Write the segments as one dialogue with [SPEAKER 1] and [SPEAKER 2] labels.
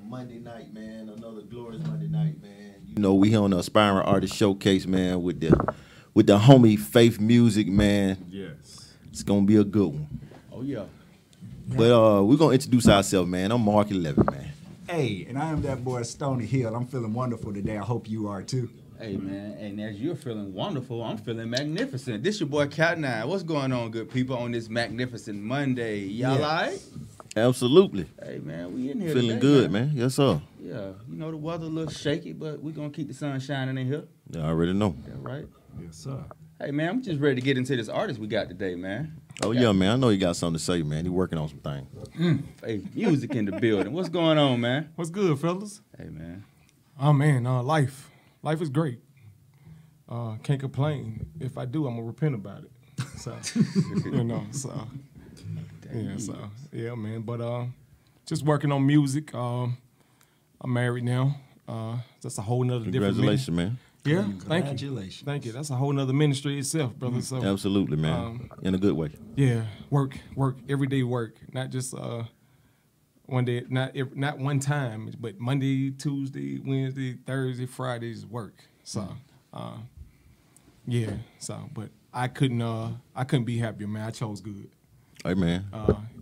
[SPEAKER 1] Monday night, man. Another glorious Monday night, man. You know, we here on the Aspiring Artist Showcase, man, with the homie Faith Music, man.
[SPEAKER 2] Yes.
[SPEAKER 1] It's gonna be a good one.
[SPEAKER 2] Oh yeah.
[SPEAKER 1] But we're gonna introduce ourselves, man. I'm Mark 11, man.
[SPEAKER 3] Hey, and I am that boy Stony Hill. I'm feeling wonderful today. I hope you are too.
[SPEAKER 4] Hey man, and as you're feeling wonderful, I'm feeling magnificent. This your boy Cat 9. What's going on, good people, on this magnificent Monday? Y'all all right?
[SPEAKER 1] Absolutely.
[SPEAKER 4] Hey man, we in here
[SPEAKER 1] Feeling
[SPEAKER 4] today,
[SPEAKER 1] good, man. Yes, sir.
[SPEAKER 4] Yeah, you know the weather a little shaky, but we're gonna keep the sun shining in here.
[SPEAKER 1] Yeah, I already know.
[SPEAKER 4] Yeah, right?
[SPEAKER 3] Yes, sir.
[SPEAKER 4] Hey man, I'm just ready to get into this artist we got today, man.
[SPEAKER 1] Oh, yeah, man. I know you got something to say, man. You working on some things.
[SPEAKER 4] Hey, music in the building. What's going on, man?
[SPEAKER 2] What's good, fellas?
[SPEAKER 4] Hey man.
[SPEAKER 2] Oh man, life is great. Can't complain. If I do, I'm gonna repent about it. So, yeah, man. But just working on music. I'm married now. That's a whole nother different.
[SPEAKER 1] Congratulations, man.
[SPEAKER 2] Yeah,
[SPEAKER 3] Congratulations.
[SPEAKER 2] Thank you. That's a whole nother ministry itself, brother. So
[SPEAKER 1] Absolutely, man. In a good way.
[SPEAKER 2] yeah, work, everyday work, not just one day, not one time, but Monday, Tuesday, Wednesday, Thursday, Fridays work. So, yeah. So, but I couldn't be happier, man. I chose good.
[SPEAKER 1] Hey, man.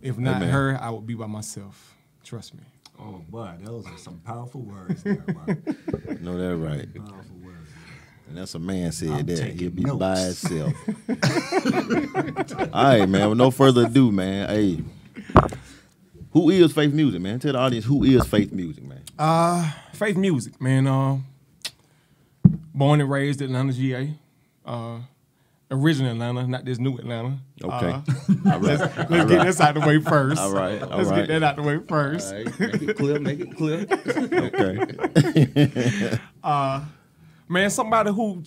[SPEAKER 2] If not
[SPEAKER 1] Amen.
[SPEAKER 2] her, I would be by myself. Trust me.
[SPEAKER 3] Oh, boy, those are some powerful words there, Mark.
[SPEAKER 1] Know that right.
[SPEAKER 3] Powerful words.
[SPEAKER 1] And that's a man said
[SPEAKER 3] I'm
[SPEAKER 1] that.
[SPEAKER 3] taking
[SPEAKER 1] He'll be
[SPEAKER 3] notes.
[SPEAKER 1] by himself. All right, man. With no further ado, man. Hey, who is Faith Music, man? Tell the audience who is Faith Music, man.
[SPEAKER 2] Faith Music, man. Born and raised in Atlanta, GA. Original Atlanta, not this new Atlanta.
[SPEAKER 1] Okay.
[SPEAKER 2] All right. Let's get this out the way first.
[SPEAKER 1] All right.
[SPEAKER 2] Let's get that out the way first.
[SPEAKER 4] All right, make it clear, make it clear.
[SPEAKER 1] Okay.
[SPEAKER 2] Man, somebody who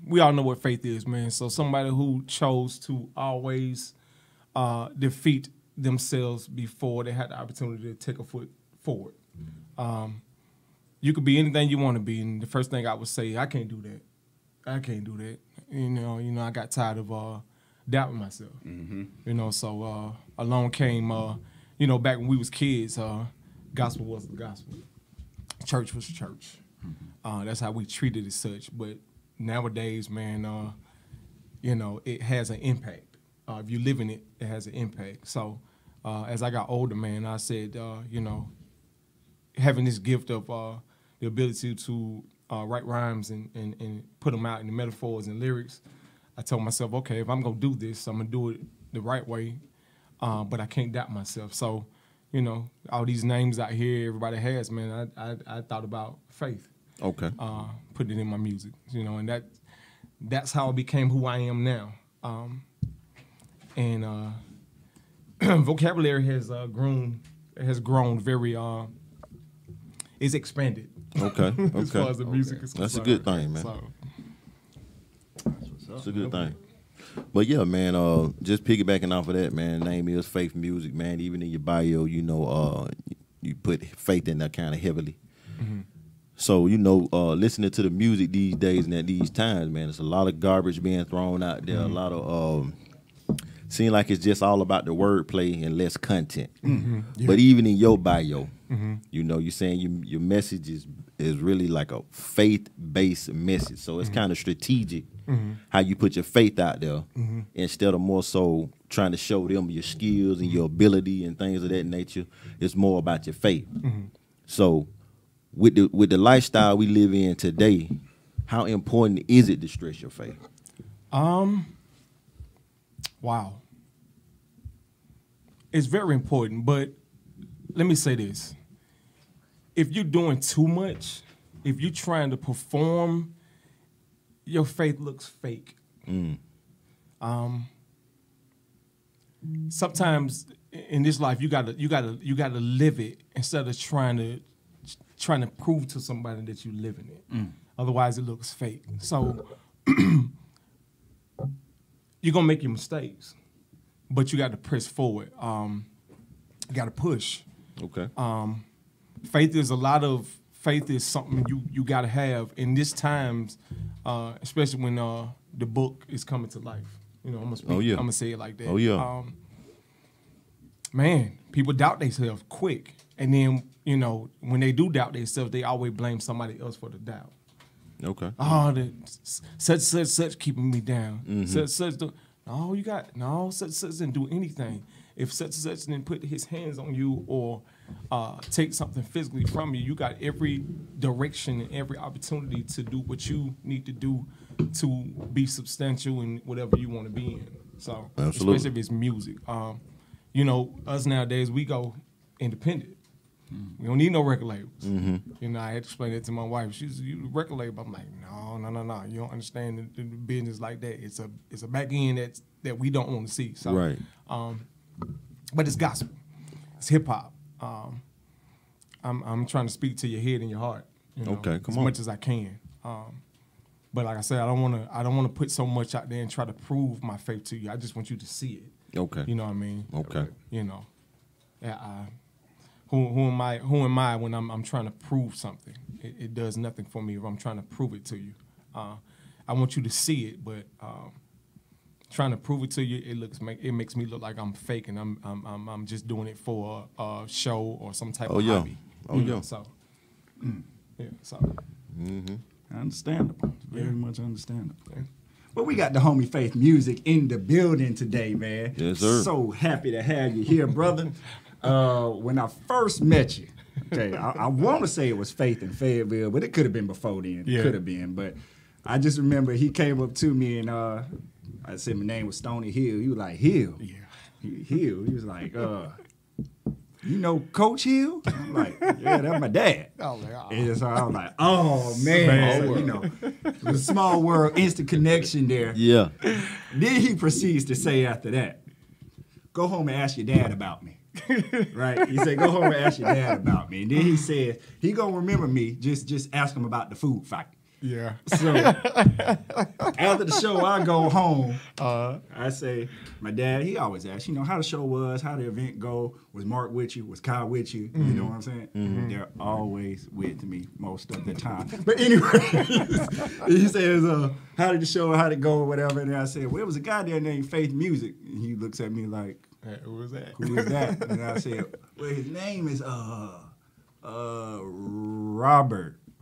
[SPEAKER 2] we all know what faith is, man. So somebody who chose to always defeat themselves before they had the opportunity to take a foot forward. You could be anything you want to be, and the first thing I would say, I can't do that. I can't do that. You know, I got tired of doubting myself.
[SPEAKER 4] Mm-hmm.
[SPEAKER 2] You know, so along came, back when we was kids, gospel was the gospel. Church was church. That's how we treated it such. But nowadays, man, it has an impact. If you live in it, it has an impact. So as I got older, man, I said, having this gift of the ability to write rhymes and put them out in the metaphors and lyrics, I told myself, okay, if I'm going to do this, I'm going to do it the right way, but I can't doubt myself. So, all these names out here everybody has, man, I thought about faith.
[SPEAKER 1] Okay.
[SPEAKER 2] Put it in my music, and that's how I became who I am now. And vocabulary has grown very, it's expanded.
[SPEAKER 1] Okay.
[SPEAKER 2] As far as the music is concerned.
[SPEAKER 1] That's a good thing, man.
[SPEAKER 2] So,
[SPEAKER 1] That's a good thing. But yeah, man, just piggybacking off of that, man, name is Faith Music, man. Even in your bio, you put faith in that kind of heavily.
[SPEAKER 2] mm-hmm.
[SPEAKER 1] So, listening to the music these days and at these times, man, there's a lot of garbage being thrown out there, a lot of seem like it's just all about the wordplay and less content.
[SPEAKER 2] Mm-hmm. Yeah.
[SPEAKER 1] But even in your bio,
[SPEAKER 2] Mm-hmm.
[SPEAKER 1] you're saying your message is really like a faith-based message. So it's kind of strategic how you put your faith out there instead of more so trying to show them your skills and your ability and things of that nature. It's more about your faith. So with the lifestyle we live in today, how important is it to stress your faith?
[SPEAKER 2] Wow. It's very important, but let me say this. If you're doing too much, if you're trying to perform, your faith looks fake. Sometimes in this life you gotta live it instead of trying to prove to somebody that you're living it. Otherwise it looks fake. So you're gonna make your mistakes, but you got to press forward. You got to push.
[SPEAKER 1] Okay.
[SPEAKER 2] Faith is something you got to have in this times, especially when the book is coming to life. I'm gonna say it like that.
[SPEAKER 1] Oh yeah.
[SPEAKER 2] Man, people doubt themselves quick. And then, you know, when they do doubt themselves, they always blame somebody else for the doubt.
[SPEAKER 1] Okay.
[SPEAKER 2] Oh, such keeping me down. Such, such didn't do anything. If such didn't put his hands on you or take something physically from you, you got every direction and every opportunity to do what you need to do to be substantial in whatever you want to be in. So,
[SPEAKER 1] absolutely.
[SPEAKER 2] Especially if it's music. You know, us nowadays, we go independent. We don't need no record labels. You know, I had to explain that to my wife. She's you record label. I'm like, no. You don't understand the business like that. It's a back end that we don't want to see. So,
[SPEAKER 1] right.
[SPEAKER 2] But it's gospel. It's hip hop. I'm trying to speak to your head and your heart. You know,
[SPEAKER 1] Okay, come
[SPEAKER 2] as
[SPEAKER 1] on.
[SPEAKER 2] much as I can. But like I said, I don't want to put so much out there and try to prove my faith to you. I just want you to see it.
[SPEAKER 1] Okay.
[SPEAKER 2] You know what I mean?
[SPEAKER 1] Okay.
[SPEAKER 2] You know, who am I when I'm trying to prove something? It does nothing for me if I'm trying to prove it to you. I want you to see it, but trying to prove it to you, it makes me look like I'm fake and I'm just doing it for a show or some type of hobby.
[SPEAKER 1] Oh yeah.
[SPEAKER 2] So yeah. So.
[SPEAKER 3] Understandable. Very much understandable. Well, we got the Homie Faith Music in the building today, man.
[SPEAKER 1] Yes, sir.
[SPEAKER 3] So happy to have you here, brother. When I first met you, okay, I want to say it was Faith in Fayetteville, but it could have been before then.
[SPEAKER 2] Yeah.
[SPEAKER 3] Could have been. But I just remember he came up to me and I said my name was Stony Hill. He was like, Hill?
[SPEAKER 2] Yeah.
[SPEAKER 3] Hill. He was like, you know Coach Hill? I'm like, yeah, that's my dad. And so I was like, oh, man. So, you know, it was a small world, instant connection there.
[SPEAKER 1] Yeah.
[SPEAKER 3] Then he proceeds to say after that, go home and ask your dad about me. Right? He said, go home and ask your dad about me. And then he said, he gonna remember me, just ask him about the food fight.
[SPEAKER 2] Yeah.
[SPEAKER 3] So after the show, I go home. I say, my dad, he always asks, you know, how the show was, how the event go. Was Mark with you? Was Kyle with you? You know what I'm saying? They're always with me most of the time. But anyway, he says, how did the show, how did it go, or whatever. And I said, well, it was a guy there named Faith Music. And he looks at me like,
[SPEAKER 2] who was that?
[SPEAKER 3] who is that? And I said, well, his name is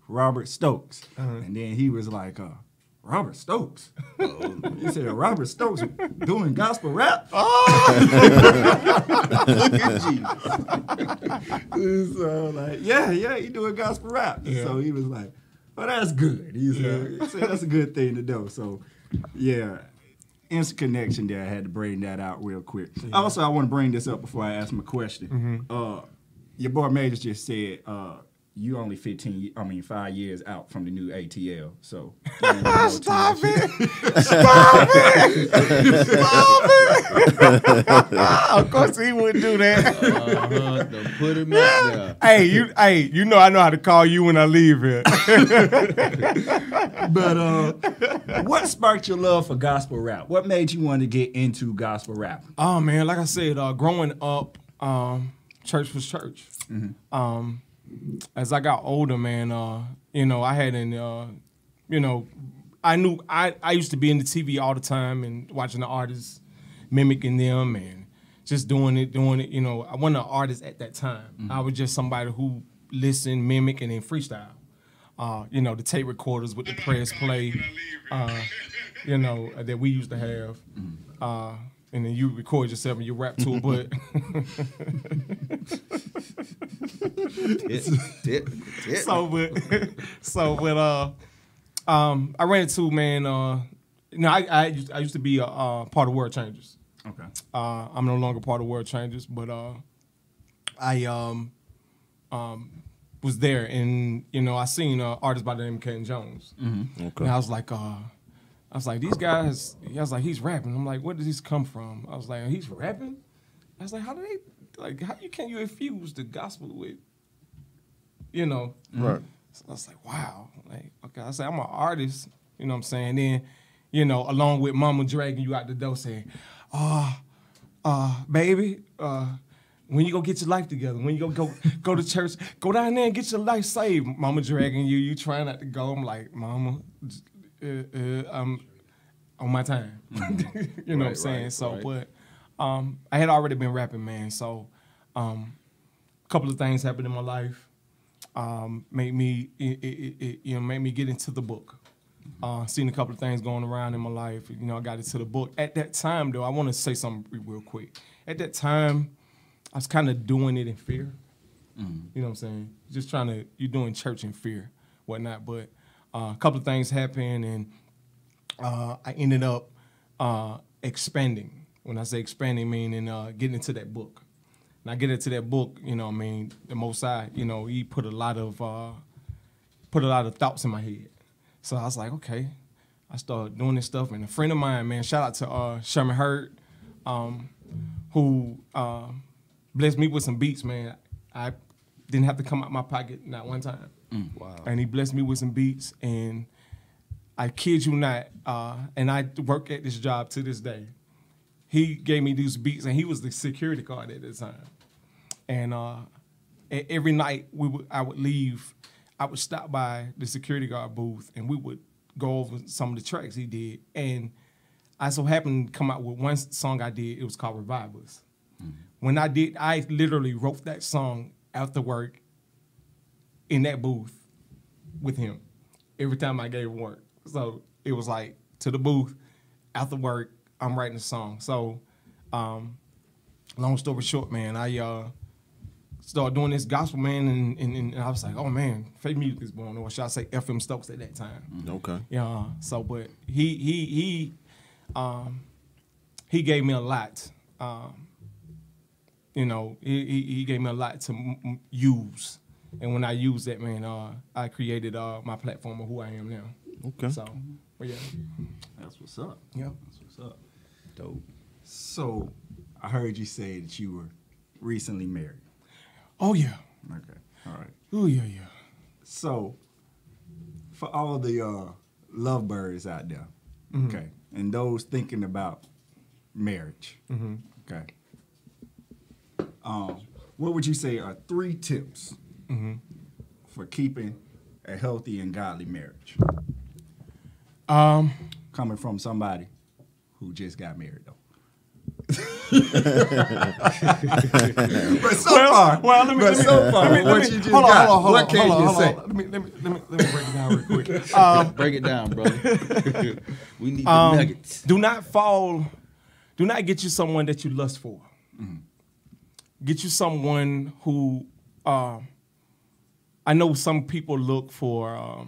[SPEAKER 3] Robert Stokes. And then he was like, Robert Stokes? He said, Robert Stokes doing gospel rap? Look at Jesus. So like, yeah, he doing gospel rap.
[SPEAKER 2] Yeah.
[SPEAKER 3] So he was like, well, that's good. He said that's a good thing to do. So, yeah, instant connection there. I had to bring that out real quick. Yeah. Also, I want to bring this up before I ask my question. Your boy Majors just said, you only 5 years out from the new ATL, so.
[SPEAKER 2] Stop it! Stop it! Stop it! Of course he wouldn't do that.
[SPEAKER 4] To put him out there.
[SPEAKER 2] Hey, you know I know how to call you when I leave here.
[SPEAKER 3] But what sparked your love for gospel rap? What made you want to get into gospel rap?
[SPEAKER 2] Oh man, like I said, growing up, church was church. As I got older, man, you know, I knew I used to be in the TV all the time and watching the artists, mimicking them and just doing it. You know, I wasn't an artist at that time. I was just somebody who listened, mimic, and then freestyle. You know, the tape recorders with the press play, you know, that we used to have. And then you record yourself and you rap to it, but I ran into, man, I used to be a part of World Changers.
[SPEAKER 3] Okay.
[SPEAKER 2] I'm no longer part of World Changers, but I was there and, you know, I seen artists by the name of Ken Jones.
[SPEAKER 1] Okay.
[SPEAKER 2] And I was like, these guys, he's rapping. I'm like, where does this come from? I was like, he's rapping? I was like, how can you infuse the gospel with, you know?
[SPEAKER 1] Right.
[SPEAKER 2] So I was like, wow. Like, okay, I said, I'm an artist, you know what I'm saying? Then, you know, along with Mama dragging you out the door saying, baby, when you go get your life together, when you go to church, go down there and get your life saved. Mama dragging you trying not to go. I'm like, Mama, I'm on my time. You know what I'm saying? But I had already been rapping, man. So couple of things happened in my life. Made me made me get into the book. Seen a couple of things going around in my life. You know, I got into the book. At that time, though, I want to say something real quick. At that time, I was kind of doing it in fear. You know what I'm saying? Just you're doing church in fear, whatnot. But a couple of things happened, and I ended up expanding. When I say expanding, meaning getting into that book. And I get into that book, you know what I mean, the Most High, you know, he put a lot of thoughts in my head. So I was like, okay. I started doing this stuff, and a friend of mine, man, shout out to Sherman Hurd, who blessed me with some beats, man. I didn't have to come out my pocket not one time.
[SPEAKER 4] Wow.
[SPEAKER 2] And he blessed me with some beats, and I kid you not, and I work at this job to this day. He gave me these beats, and he was the security guard at the time. And every night I would leave, I would stop by the security guard booth, and we would go over some of the tracks he did. And I so happened to come out with one song I did. It was called Revive Us. When I did, I literally wrote that song after work in that booth with him every time I gave him work. So it was like, to the booth, after work, I'm writing a song. So long story short, man, I started doing this gospel, man, and I was like, oh, man, fake music is born, or should I say FM Stokes at that time.
[SPEAKER 1] Okay.
[SPEAKER 2] Yeah. So, but he gave me a lot. You know, he gave me a lot to use. And when I used that, man, I created my platform of who I am now.
[SPEAKER 1] Okay.
[SPEAKER 2] So, but yeah.
[SPEAKER 3] That's what's up.
[SPEAKER 2] Yeah.
[SPEAKER 3] That's what's up.
[SPEAKER 4] Dope.
[SPEAKER 3] So, I heard you say that you were recently married.
[SPEAKER 2] Oh, yeah.
[SPEAKER 3] Okay. All right.
[SPEAKER 2] Oh, yeah.
[SPEAKER 3] So, for all the lovebirds out there, okay, and those thinking about marriage, okay, what would you say are 3 tips for keeping a healthy and godly marriage? Coming from somebody who just got married, though. But so far, what you just got, what can you say?
[SPEAKER 2] Let me break it down real quick.
[SPEAKER 4] Break it down, brother. We need the nuggets.
[SPEAKER 2] Do not get you someone that you lust for. Get you someone who, I know some people look for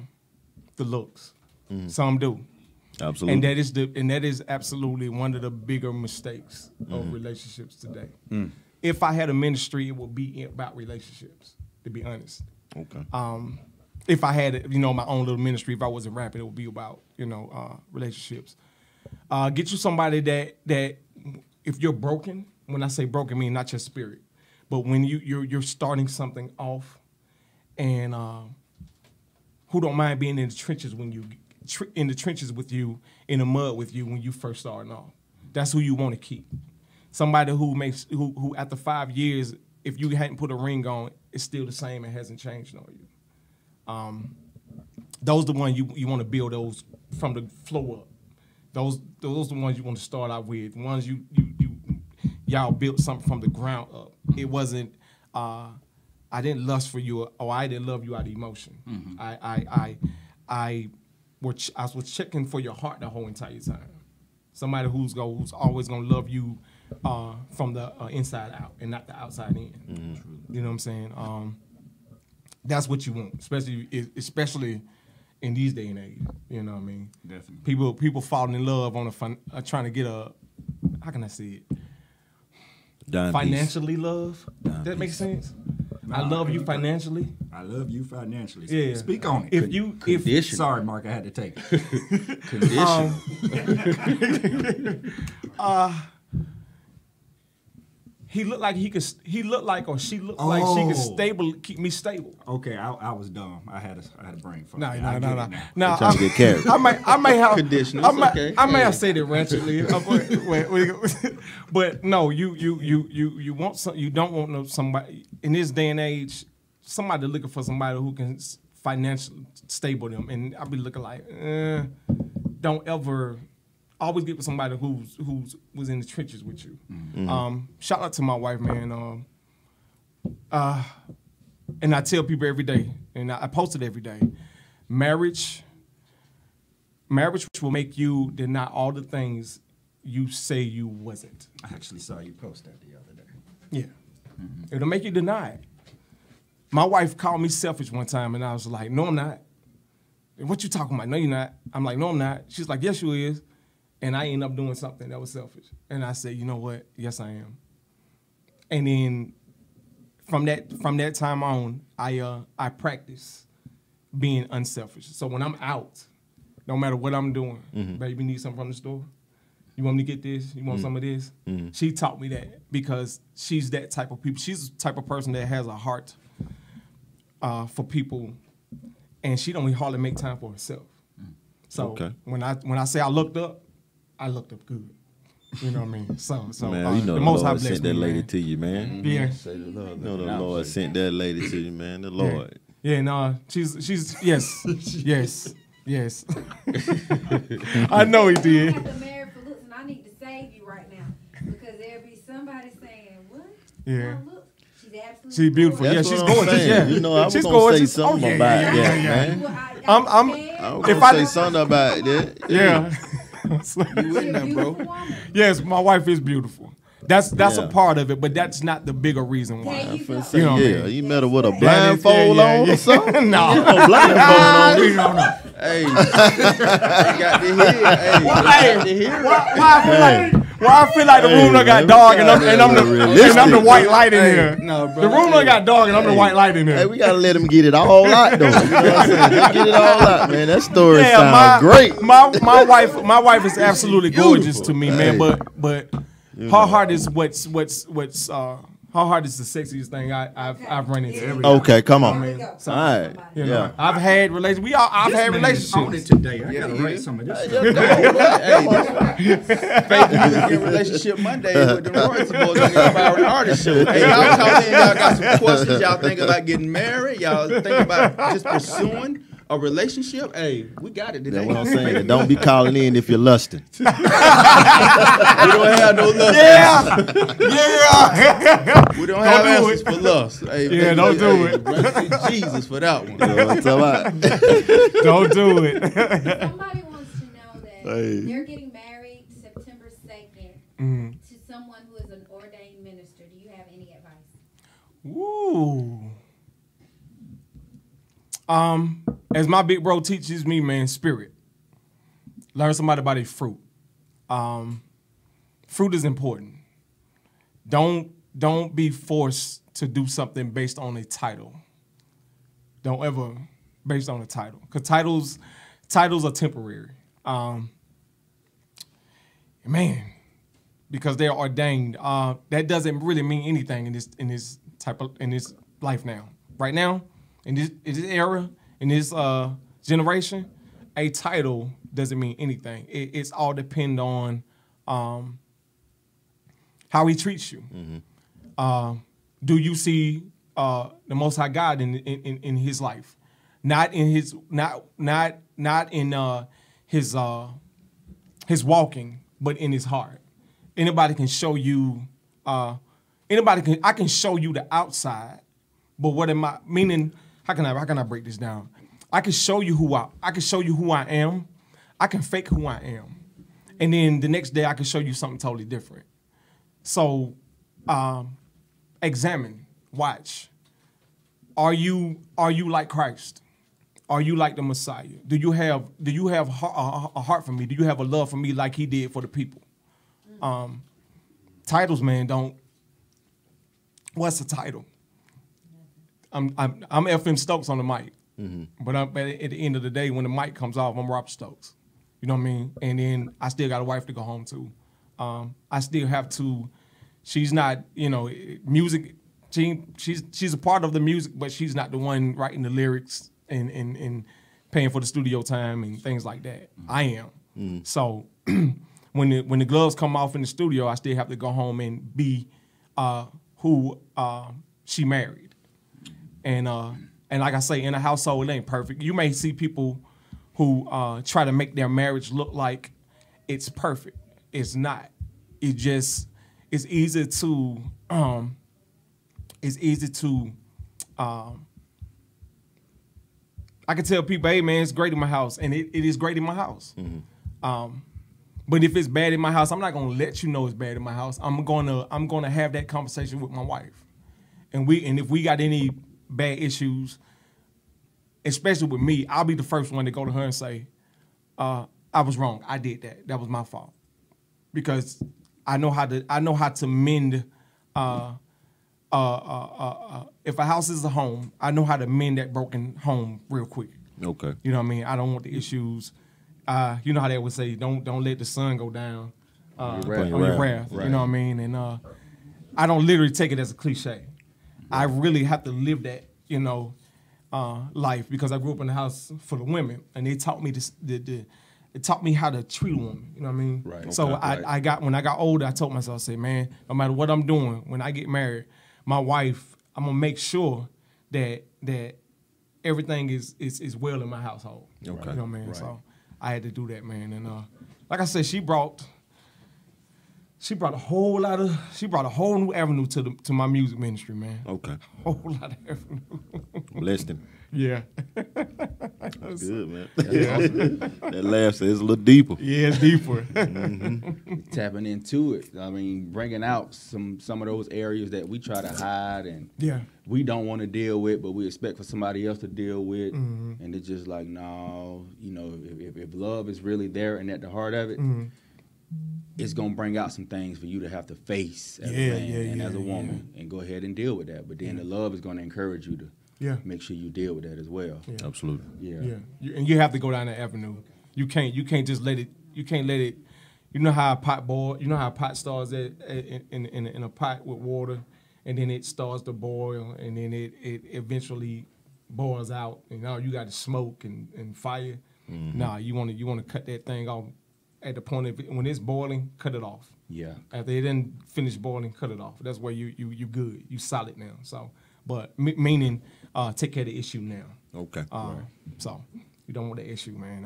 [SPEAKER 2] the looks. Some do.
[SPEAKER 1] Absolutely.
[SPEAKER 2] And that is absolutely one of the bigger mistakes of relationships today. If I had a ministry, it would be about relationships, to be honest.
[SPEAKER 1] Okay.
[SPEAKER 2] If I had, my own little ministry, if I wasn't rapping, it would be about, relationships. Get you somebody that if you're broken, when I say broken, I mean not your spirit, but when you're starting something off, and who don't mind being in the trenches when you in the trenches with you, in the mud with you when you first starting off. That's who you want to keep. Somebody who after 5 years, if you hadn't put a ring on, it's still the same and hasn't changed on you. Those are the ones you want to build those from the floor up. Those are the ones you want to start out with. The ones y'all built something from the ground up. It wasn't I didn't lust for you, or I didn't love you out of emotion. I was checking for your heart the whole entire time. Somebody who's always gonna love you from the inside out and not the outside in. You know what I'm saying? That's what you want, especially in these day and age. You know what I mean?
[SPEAKER 3] Definitely.
[SPEAKER 2] People falling in love on trying to get how can I say it? Financially love. That makes sense. I love you financially.
[SPEAKER 3] I love you financially.
[SPEAKER 2] Yeah.
[SPEAKER 3] Speak on it. Sorry, Mark, I had to take it.
[SPEAKER 4] Condition.
[SPEAKER 2] He looked like she looked like she could keep me stable.
[SPEAKER 3] Okay, I was dumb. I had a brain fart.
[SPEAKER 2] No.
[SPEAKER 1] Trying to get carried.
[SPEAKER 2] I may have
[SPEAKER 4] Conditional.
[SPEAKER 2] I may have said it ranchily, but no, you want some. You don't want somebody in this day and age. Somebody looking for somebody who can financially stable them, and I'll be looking like, don't ever. Always get with somebody who's was in the trenches with you. Shout out to my wife, man. and I tell people every day, and I post it every day, marriage will make you deny all the things you say you wasn't.
[SPEAKER 3] I actually saw you post that the other day.
[SPEAKER 2] Yeah. It'll make you deny it. My wife called me selfish one time, and I was like, no, I'm not. What you talking about? No, you're not. I'm like, no, I'm not. She's like, yes, you is. And I end up doing something that was selfish. And I said, you know what? Yes, I am. And then from that time on, I practice being unselfish. So when I'm out, no matter what I'm doing, baby, need something from the store? You want me to get this? You want some of this? She taught me that because she's that type of people. She's the type of person that has a heart for people, and she don't hardly make time for herself. So when I say I looked up good. You know what I mean? So
[SPEAKER 1] man, you know
[SPEAKER 2] the
[SPEAKER 1] the
[SPEAKER 2] Most High
[SPEAKER 1] Lord
[SPEAKER 2] blessed
[SPEAKER 1] sent that
[SPEAKER 2] me,
[SPEAKER 1] lady
[SPEAKER 2] man.
[SPEAKER 1] to you, man.
[SPEAKER 2] Yeah.
[SPEAKER 4] Say the Lord.
[SPEAKER 1] You know the Lord sent that lady to you, man. The Lord.
[SPEAKER 2] Yeah, no, she's yes, yes. I know he
[SPEAKER 5] I
[SPEAKER 2] did.
[SPEAKER 5] have to marry for looks, and I need to save you right now because there'll be somebody saying, "What?
[SPEAKER 2] Yeah.
[SPEAKER 5] Oh, look, she's absolutely
[SPEAKER 2] She's beautiful.
[SPEAKER 1] That's
[SPEAKER 2] Yeah, she's
[SPEAKER 1] what I'm
[SPEAKER 2] gorgeous.
[SPEAKER 1] saying.
[SPEAKER 2] Yeah,
[SPEAKER 1] You know, I was
[SPEAKER 2] she's
[SPEAKER 1] gonna say
[SPEAKER 2] gorgeous.
[SPEAKER 1] something
[SPEAKER 2] Oh, yeah,
[SPEAKER 1] about
[SPEAKER 2] yeah,
[SPEAKER 1] that,
[SPEAKER 2] yeah,
[SPEAKER 1] man.
[SPEAKER 5] Well,
[SPEAKER 2] I'm-
[SPEAKER 1] I was
[SPEAKER 2] If
[SPEAKER 1] gonna
[SPEAKER 2] I-
[SPEAKER 1] say something about that.
[SPEAKER 2] Yeah.
[SPEAKER 4] You in there, bro?
[SPEAKER 2] Yes, my wife is beautiful. That's
[SPEAKER 1] Yeah.
[SPEAKER 2] a part of it, but that's not the bigger reason why.
[SPEAKER 5] There you go.
[SPEAKER 1] Say,
[SPEAKER 2] You know what I
[SPEAKER 1] yeah,
[SPEAKER 2] mean?
[SPEAKER 1] you met her with a
[SPEAKER 2] That is-
[SPEAKER 1] blindfold on or something?
[SPEAKER 2] No.
[SPEAKER 1] No blindfold on.
[SPEAKER 4] Hey, you got to hear. Hey, you got to hear.
[SPEAKER 2] Why I feel like the room done got dark and I'm the white light in here.
[SPEAKER 4] No, bro.
[SPEAKER 2] The room done got dark and I'm the white light in
[SPEAKER 1] Hey,
[SPEAKER 2] here.
[SPEAKER 1] we gotta let him get it all out, though. You know what I'm saying? Just get it all out, man. That story
[SPEAKER 2] Yeah,
[SPEAKER 1] sounds great.
[SPEAKER 2] my wife is absolutely gorgeous to me, man. But her heart is her heart is the sexiest thing I've run into.
[SPEAKER 1] Okay, come on.
[SPEAKER 5] There we go.
[SPEAKER 1] All right.
[SPEAKER 2] You know,
[SPEAKER 1] Yeah.
[SPEAKER 2] I've had relationships. I've had
[SPEAKER 3] On it
[SPEAKER 2] relationships.
[SPEAKER 3] today. I gotta
[SPEAKER 4] he
[SPEAKER 3] write
[SPEAKER 4] is.
[SPEAKER 3] some of this.
[SPEAKER 4] Faith Music Relationship Monday with the Royalty Boys on the Inspiring Artist Show. Hey, y'all calling in, y'all got some questions. Y'all thinking about getting married? Y'all thinking about just pursuing a relationship? Hey, we got it today.
[SPEAKER 1] That's what I'm saying. Don't be calling in if you're lusting.
[SPEAKER 4] We don't have no lust.
[SPEAKER 2] Yeah.
[SPEAKER 4] We don't have
[SPEAKER 2] do
[SPEAKER 4] answers
[SPEAKER 2] it.
[SPEAKER 4] for lust. Hey,
[SPEAKER 2] Yeah, don't do it.
[SPEAKER 4] Bless Jesus for that one.
[SPEAKER 1] You know what I'm talking about?
[SPEAKER 2] Don't do it.
[SPEAKER 5] Somebody wants to know that
[SPEAKER 1] Hey.
[SPEAKER 5] they're getting married September 2nd
[SPEAKER 2] Mm-hmm.
[SPEAKER 5] to someone who is an ordained minister. Do you have any advice?
[SPEAKER 2] Ooh. As my big bro teaches me, man, spirit. Learn somebody by their fruit. Fruit is important. Don't be forced to do something based on a title. Don't ever based on a title, because titles are temporary. Man, because they're ordained. That doesn't really mean anything in this life now. Right now, in this era, in this generation, a title doesn't mean anything. It's all depend on how he treats you. Do you see the Most High God in his life? Not in his his walking, but in his heart. Anybody can show you. I can show you the outside, but what am I meaning? How can I break this down? I can show you who I am. I can fake who I am, and then the next day I can show you something totally different. So, examine, watch. Are you like Christ? Are you like the Messiah? Do you have a heart for me? Do you have a love for me like he did for the people? Titles, man, don't. What's the title? I'm FM Stokes on the mic, but at the end of the day, when the mic comes off, I'm Robert Stokes. You know what I mean? And then I still got a wife to go home to. I still have to. She's not, music. She's a part of the music, but she's not the one writing the lyrics and paying for the studio time and things like that. I am. So when the gloves come off in the studio, I still have to go home and be who she married. And like I say, in a household, it ain't perfect. You may see people who try to make their marriage look like it's perfect. It's not. It's easy to it's easy to. I can tell people, hey man, it's great in my house, and it is great in my house. But if it's bad in my house, I'm not gonna let you know it's bad in my house. I'm gonna have that conversation with my wife, and if we got any bad issues, especially with me, I'll be the first one to go to her and say, I was wrong. I did that. That was my fault, because I know how to mend. If a house is a home, I know how to mend that broken home real quick.
[SPEAKER 1] Okay.
[SPEAKER 2] You know what I mean? I don't want the issues. You know how they would say, don't let the sun go down on your wrath. Right. You know what I mean? And I don't literally take it as a cliche. I really have to live that, life, because I grew up in the house for the women, and they taught me this. It taught me how to treat a woman. You know what I mean? Right. So when I got older, I told myself, I said, man, no matter what I'm doing, when I get married, my wife, I'm gonna make sure that everything is well in my household. Okay. You know what I mean? Right. So I had to do that, man. And like I said, she brought a whole new avenue to my music ministry, man.
[SPEAKER 1] Okay.
[SPEAKER 2] A whole lot of avenue.
[SPEAKER 1] Blessed him.
[SPEAKER 2] Yeah.
[SPEAKER 1] That's good, man. Yeah. Awesome. That laugh says it's a little deeper.
[SPEAKER 2] Yeah, it's deeper.
[SPEAKER 4] Tapping into it. I mean, bringing out some of those areas that we try to hide and we don't want to deal with, but we expect for somebody else to deal with. Mm-hmm. And it's just like, no, if love is really there and at the heart of it, it's going to bring out some things for you to have to face as a man and as a woman and go ahead and deal with that. But then the love is going to encourage you to make sure you deal with that as well. Yeah.
[SPEAKER 1] Absolutely.
[SPEAKER 2] Yeah. And you have to go down that avenue. You can't just let it. You can't let it. You know how a pot boil. You know how a pot starts in a pot with water, and then it starts to boil, and then it eventually boils out, and now you got to smoke and fire. Mm-hmm. Nah, you want to cut that thing off at the point of when it's boiling. Cut it off. Yeah. After it didn't finish boiling, cut it off. That's where you good. You solid now. So. But meaning, take care of the issue now.
[SPEAKER 1] Okay.
[SPEAKER 2] So you don't want the issue, man.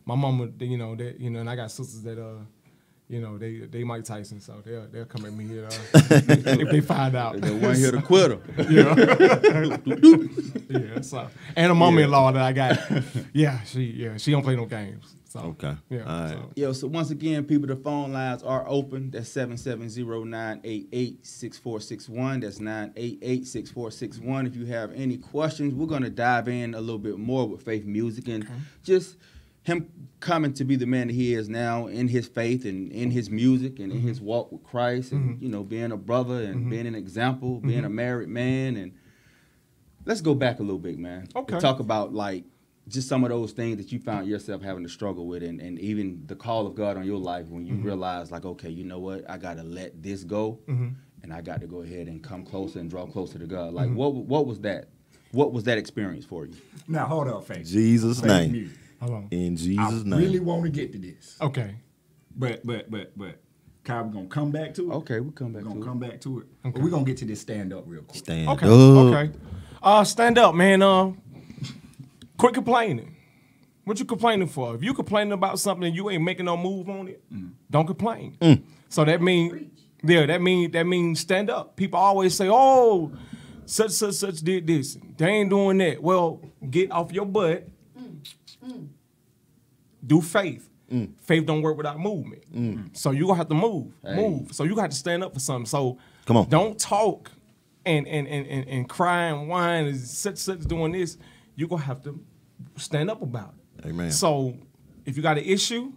[SPEAKER 2] My mama, and I got sisters that, they Mike Tyson, so they'll come at me if they find out.
[SPEAKER 4] They want here to quit her.
[SPEAKER 2] Yeah. So and a mama-in-law that I got. She don't play no games. So,
[SPEAKER 1] okay.
[SPEAKER 2] Yeah.
[SPEAKER 1] All right.
[SPEAKER 4] So once again, people, the phone lines are open. That's 770-988-6461. That's 988-6461. If you have any questions, we're going to dive in a little bit more with faith music and just him coming to be the man that he is now in his faith and in his music and in his walk with Christ and, being a brother and being an example, being a married man. And let's go back a little bit, man. Okay. Talk about, just some of those things that you found yourself having to struggle with and even the call of God on your life when you realize, okay, you know what? I got to let this go and I got to go ahead and come closer and draw closer to God. What was that? What was that experience for you?
[SPEAKER 3] Now, hold up, Faith.
[SPEAKER 1] Jesus' name.
[SPEAKER 3] Music.
[SPEAKER 2] Hold on.
[SPEAKER 1] In Jesus' name.
[SPEAKER 3] I really want to get to this.
[SPEAKER 2] Okay.
[SPEAKER 3] But, Kyle, we're going to come back to it.
[SPEAKER 4] Okay, we'll come back to it.
[SPEAKER 3] We're going to come back to it. Okay. But we're going to get to this stand-up real quick.
[SPEAKER 1] Stand up.
[SPEAKER 2] Okay. Stand up, man. Quit complaining. What you complaining for? If you complaining about something and you ain't making no move on it, don't complain. So that means stand up. People always say, oh, such did this. They ain't doing that. Well, get off your butt. Do faith. Faith don't work without movement. So you gonna have to move. So you got to stand up for something. So
[SPEAKER 1] come on.
[SPEAKER 2] Don't talk and cry and whine and such doing this. You gonna have to stand up about it.
[SPEAKER 1] Amen.
[SPEAKER 2] So if you got an issue,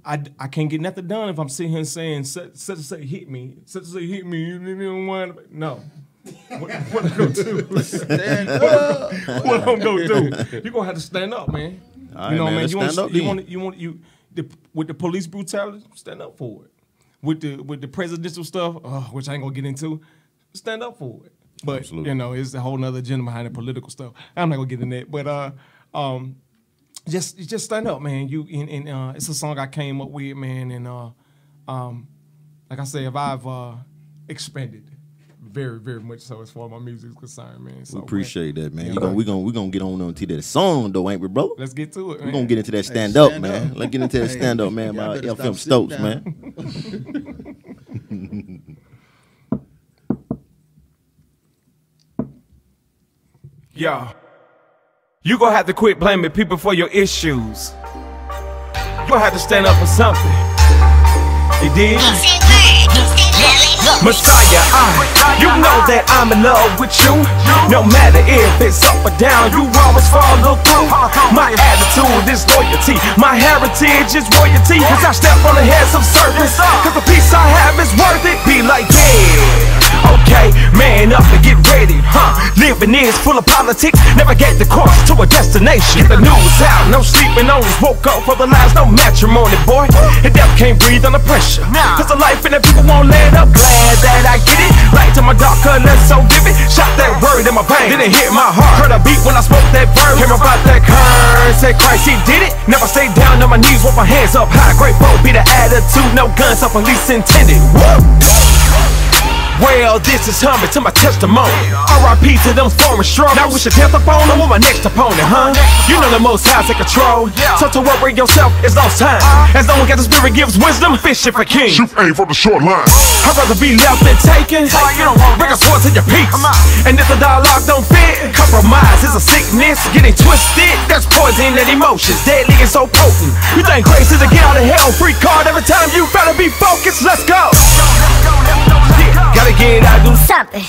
[SPEAKER 2] I can't get nothing done if I'm sitting here saying such hit me, hit me. You don't want no. What I'm gonna do? Stand up. What I'm gonna do? You gonna have to stand up, man.
[SPEAKER 1] All right, man.
[SPEAKER 2] With the police brutality, stand up for it. With the presidential stuff, which I ain't gonna get into, stand up for it. But absolutely. It's a whole nother agenda behind the political stuff. I'm not gonna get in that. But just stand up, man. It's a song I came up with, man. And like I said, I've expanded very, very much so as far as my music is concerned, man. So
[SPEAKER 1] we appreciate that, man. We're gonna get on to that song though, ain't we, brother?
[SPEAKER 2] Let's get to it, man.
[SPEAKER 1] We're gonna get into that stand up, man. Let's get into that stand up, man, by FM Stokes, man.
[SPEAKER 6] Yeah. You gonna have to quit blaming people for your issues. You gonna have to stand up for something. You did? Messiah, you know that I'm in love with you. No matter if it's up or down, you always follow through. My attitude is loyalty, my heritage is royalty. Cause I step on the heads of serpents, cause the peace I have is worth it. Be like, yeah, okay, man up and get ready, Living is full of politics, navigate the course to a destination. Get the news out, no sleeping on this. Woke up for the lies, no matrimony, boy. And death can't breathe under pressure, cause the life and the people won't let up. Glad that I get it, light to my dark color so vivid. Shot that word in my vein, didn't hit my heart. Heard a beat when I spoke that verse. Came about that curse, said Christ he did it. Never stay down on my knees, with my hands up high. Grateful be the attitude, no guns up, police intended. Woo! Well, this is humbling to my testimony. R.I.P. to them former strong. Now wish a death upon them with my next opponent, You know the most high's in control. So to worry yourself is lost time. As long as the spirit gives wisdom, fishing for kings.
[SPEAKER 7] Shoot aim from the short line.
[SPEAKER 6] I'd rather be left than taken. Bring a sword to your peaks. And if the dialogue don't fit, compromise is a sickness. Getting twisted, there's poison and emotions. Deadly and so potent. You think grace is a get out of hell free card every time? You better be focused, let's go. Gotta get out, do
[SPEAKER 8] something.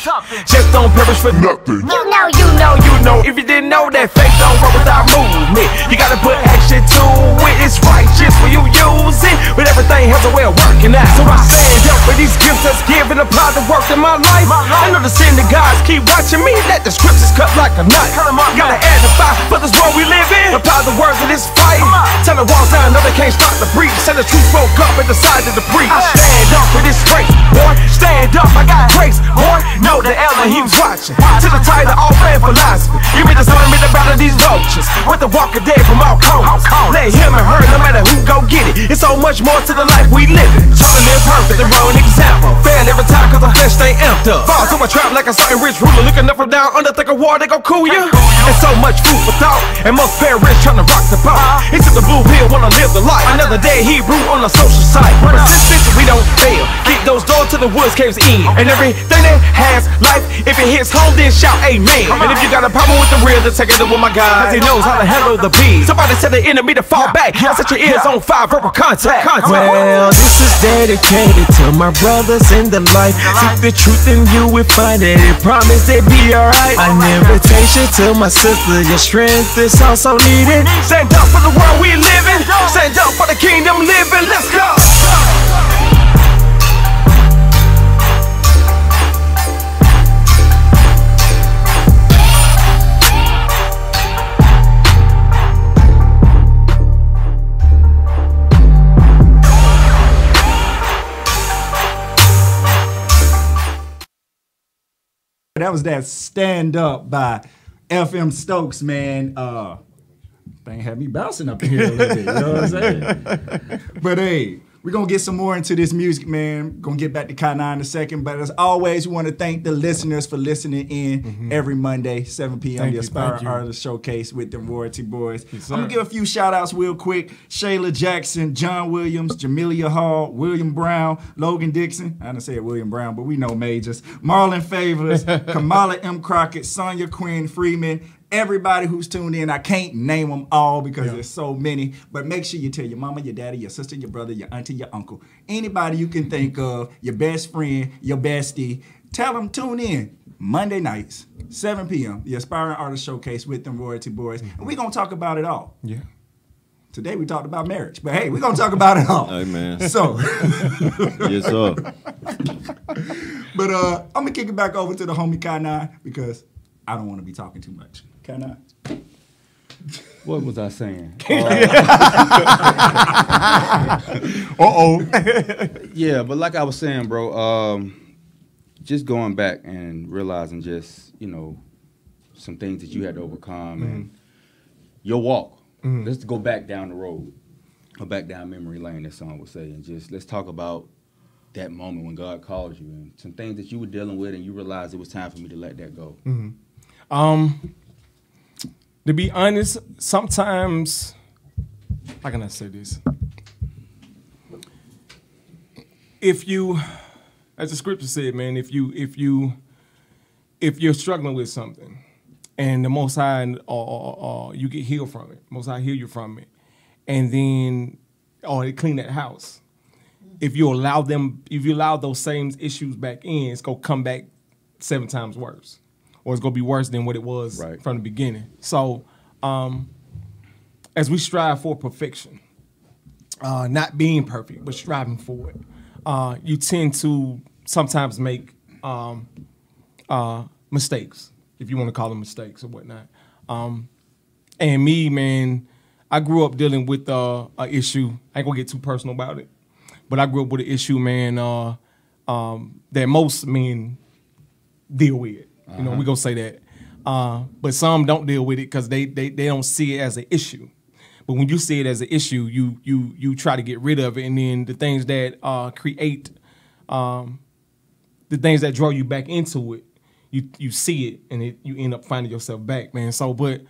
[SPEAKER 6] Just don't perish for
[SPEAKER 7] Nothing.
[SPEAKER 6] You know. If you didn't know that faith don't work without movement, you gotta put action to it. It's righteous when you use it, but everything has a way of working out. So I stand up for these gifts that's given, apply the work in my life. I know the sin that God's keep watching me. Let the scriptures cut like a knife. Gotta edify for this world we live in. Apply the words of this fight. Tell the walls down, no they can't stop the breach. Send the truth spoke up and decided to preach. I stand up for this race, boy. Stand up, I got grace, boy. Know the elder, he was watching. To the title, all fan philosophy. You mean to tell me the battle of these vultures with the walker dead from all corners. Let him and her, no matter who go get it. It's so much more to the life we living. Trying to live perfect, the wrong example. Fail every time cause the flesh stay empty. Fall to a trap like a certain rich ruler. Looking up from down under thick of war, they gon' cool you. And so much food for thought. And most parents trying to rock the boat. He took the blue pill, wanna live the life. Another day Hebrew on the social site. Persistence, we don't fail. Kick those doors to the woods caves in. And everything that has life, if it hits home, then shout amen. And if you got a problem with the real, then take it up with my God, cause he knows how to handle the bees. Somebody tell the enemy to fall back. I set your ears on fire, verbal contact. Well, this is dedicated to my brothers in the life. Seek the truth in you will find it. It promise they be alright. An invitation to my sister, your strength is also needed. Stand up for the world we live in. Stand up for the kingdom living. Let's go.
[SPEAKER 3] That was that Stand Up by FM Stokes, man. Thing had me bouncing up in here a little bit, you know what I'm saying? But hey, we're going to get some more into this music, man. Going to get back to Kana in a second. But as always, we want to thank the listeners for listening in every Monday, 7 p.m. The Aspiring Artist Showcase with them Royalty Boys. Yes, I'm going to give a few shout-outs real quick. Shayla Jackson, John Williams, Jamelia Hall, William Brown, Logan Dixon. I didn't say it William Brown, but we know majors. Marlon Favors, Kamala M. Crockett, Sonia Quinn Freeman, everybody who's tuned in. I can't name them all because there's so many, but make sure you tell your mama, your daddy, your sister, your brother, your auntie, your uncle, anybody you can think of, your best friend, your bestie. Tell them tune in Monday nights, 7 p.m., the Aspiring Artist Showcase with them Royalty Boys, and we're going to talk about it all. Yeah. Today we talked about marriage, but hey, we're going to talk about it all.
[SPEAKER 1] Amen.
[SPEAKER 3] So.
[SPEAKER 1] Yes, sir.
[SPEAKER 3] But I'm going to kick it back over to the homie Kana because I don't want to be talking too much. Kana?
[SPEAKER 4] What was I saying? Yeah, but like I was saying, bro, just going back and realizing just, you know, some things that you had to overcome and your walk. Let's go back down the road, or back down memory lane, that song would say, and just let's talk about that moment when God called you and some things that you were dealing with and you realized it was time for me to let that go.
[SPEAKER 2] To be honest, sometimes, how can I say this? If you, as the scripture said, man, if you're struggling with something and the Most High, you get healed from it. Most High heal you from it, and then, they clean that house. If you allow those same issues back in, it's gonna come back 7 times worse, or it's gonna be worse than what it was from the beginning. So, as we strive for perfection, not being perfect, but striving for it, you tend to sometimes make mistakes, if you want to call them mistakes or whatnot. And me, man, I grew up dealing with a issue. I ain't gonna get too personal about it, but I grew up with an issue, man, that most men deal with. You know, we gonna say that. But some don't deal with it because they don't see it as an issue. But when you see it as an issue, you try to get rid of it, and then the things that create, the things that draw you back into it, you see it, and you end up finding yourself back, man. So, but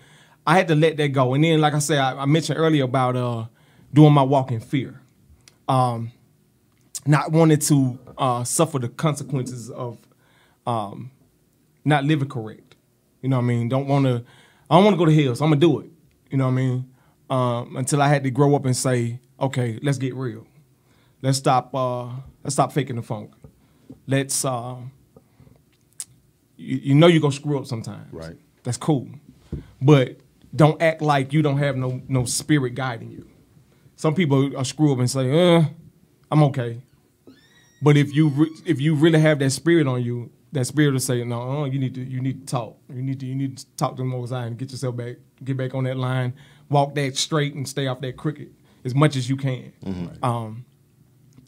[SPEAKER 2] I had to let that go. And then, like I said, I mentioned earlier about doing my walk in fear, not wanting to suffer the consequences of not living correct. You know what I mean? I don't want to go to hell, so I'm gonna do it. You know what I mean? Until I had to grow up and say, okay, let's get real. Let's stop faking the funk. Let's you know you're gonna screw up sometimes. Right. That's cool. But don't act like you don't have no spirit guiding you. Some people are screw up and say, I'm okay. But if you really have that spirit on you, that spirit will say, no, you need to talk. You need to talk to the Most High and get yourself back, get back on that line, walk that straight and stay off that crooked as much as you can. Mm-hmm.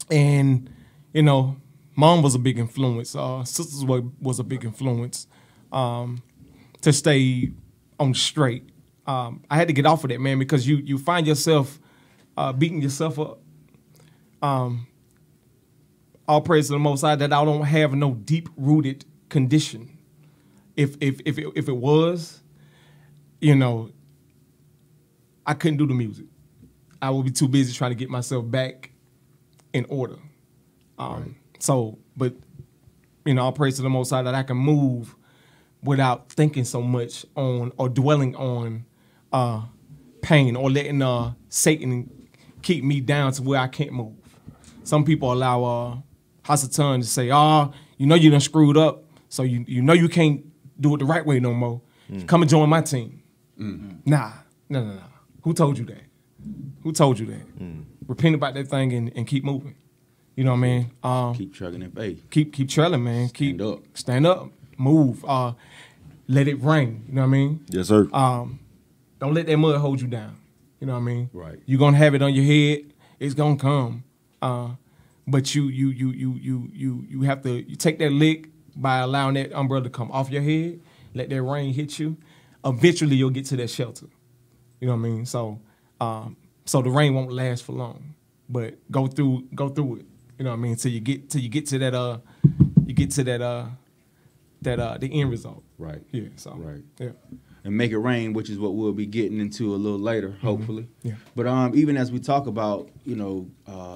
[SPEAKER 2] And you know, Mom was a big influence. Sisters was a big influence to stay on straight. I had to get off of that, man, because you find yourself beating yourself up. All praise to the Most High that I don't have no deep-rooted condition. If it was, you know, I couldn't do the music. I would be too busy trying to get myself back in order. So, but, you know, all praise to the Most High that I can move without thinking so much on or dwelling on pain or letting Satan keep me down to where I can't move. Some people allow Hasatan to say, you know you done screwed up, so you know you can't do it the right way no more. Come and join my team. Mm-hmm. Nah. Who told you that? Who told you that? Repent about that thing and keep moving. You know what I mean?
[SPEAKER 4] Keep trucking in faith.
[SPEAKER 2] Keep trailing, man. Stand up. Move. Let it rain. You know what I mean?
[SPEAKER 1] Yes, sir.
[SPEAKER 2] Don't let that mud hold you down. You know what I mean?
[SPEAKER 4] Right.
[SPEAKER 2] You're gonna have it on your head. It's gonna come. But you have to take that lick by allowing that umbrella to come off your head. Let that rain hit you. Eventually, you'll get to that shelter. You know what I mean? So, so the rain won't last for long. But go through it. You know what I mean? Till you get to that the end result.
[SPEAKER 4] Right.
[SPEAKER 2] Yeah. So.
[SPEAKER 4] Right.
[SPEAKER 2] Yeah.
[SPEAKER 4] And make it rain, which is what we'll be getting into a little later, hopefully.
[SPEAKER 2] Yeah.
[SPEAKER 4] But even as we talk about, you know,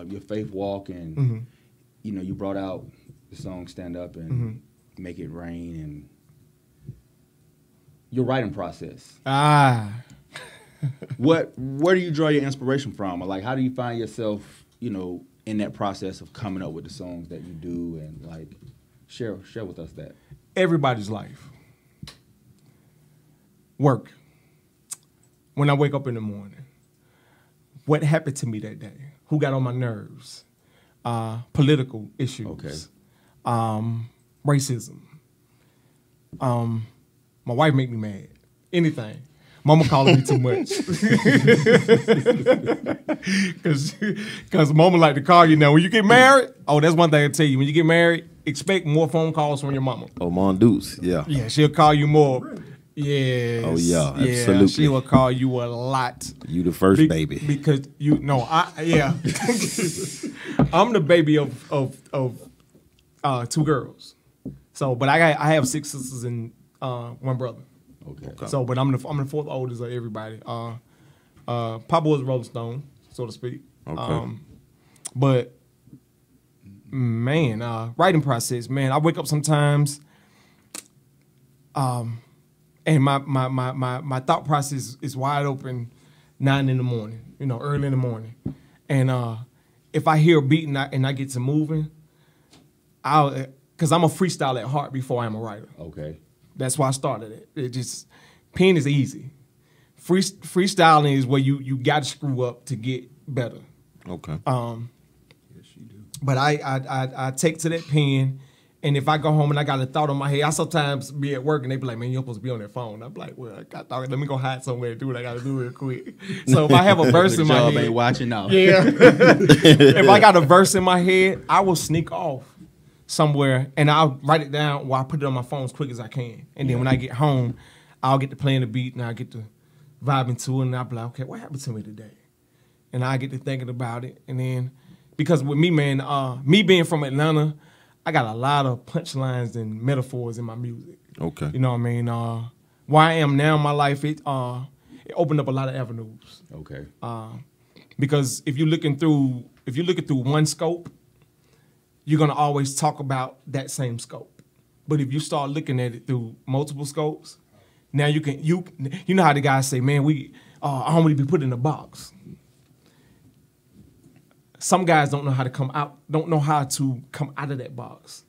[SPEAKER 4] your faith walk and, you know, you brought out the song Stand Up and Make It Rain and your writing process. Where do you draw your inspiration from? Or like, how do you find yourself, you know, in that process of coming up with the songs that you do and like share with us that?
[SPEAKER 2] Everybody's life. Work. When I wake up in the morning, what happened to me that day? Who got on my nerves? Political issues.
[SPEAKER 4] Okay.
[SPEAKER 2] Racism. My wife make me mad. Anything. Mama calling me too much. Cause mama like to call you now. When you get married, that's one thing I tell you. When you get married, expect more phone calls from your mama.
[SPEAKER 1] Oh, Mondoose, yeah.
[SPEAKER 2] Yeah, she'll call you more. Yes.
[SPEAKER 1] Oh yeah, absolutely.
[SPEAKER 2] She will call you a lot.
[SPEAKER 1] You the first baby.
[SPEAKER 2] Because I'm the baby of 2 girls. So, but I have 6 sisters and 1 brother.
[SPEAKER 4] Okay.
[SPEAKER 2] So, but I'm the 4th oldest of everybody. Papa was Rolling Stone, so to speak.
[SPEAKER 1] Okay.
[SPEAKER 2] But man, writing process, man. I wake up sometimes. and my thought process is wide open 9 in the morning, early in the morning. And if I hear a beat and I get to moving, because I'm a freestyle at heart before I'm a writer.
[SPEAKER 7] Okay.
[SPEAKER 2] That's why I started it. It just, pen is easy. Freestyling is where you got to screw up to get better.
[SPEAKER 1] Okay.
[SPEAKER 3] Yes, you do.
[SPEAKER 2] But I take to that pen, and if I go home and I got a thought on my head, I sometimes be at work and they be like, man, you're supposed to be on that phone. I'm like, well, I got thought, let me go hide somewhere and do what I got to do real quick. So if I have a verse in my head.
[SPEAKER 4] ain't watching now.
[SPEAKER 2] Yeah. If I got a verse in my head, I will sneak off somewhere and I'll write it down while I put it on my phone as quick as I can. And then when I get home, I'll get to playing the beat and I'll get to vibing to it and I'll be like, okay, what happened to me today? And I get to thinking about it. And then, because with me, man, me being from Atlanta, I got a lot of punchlines and metaphors in my music.
[SPEAKER 1] Okay.
[SPEAKER 2] You know what I mean? Where I am now in my life, it opened up a lot of avenues.
[SPEAKER 7] Okay.
[SPEAKER 2] Because if you're looking through one scope, you're gonna always talk about that same scope. But if you start looking at it through multiple scopes, now you know how the guys say, man, I don't want to be put in a box. Some guys don't know how to come out of that box.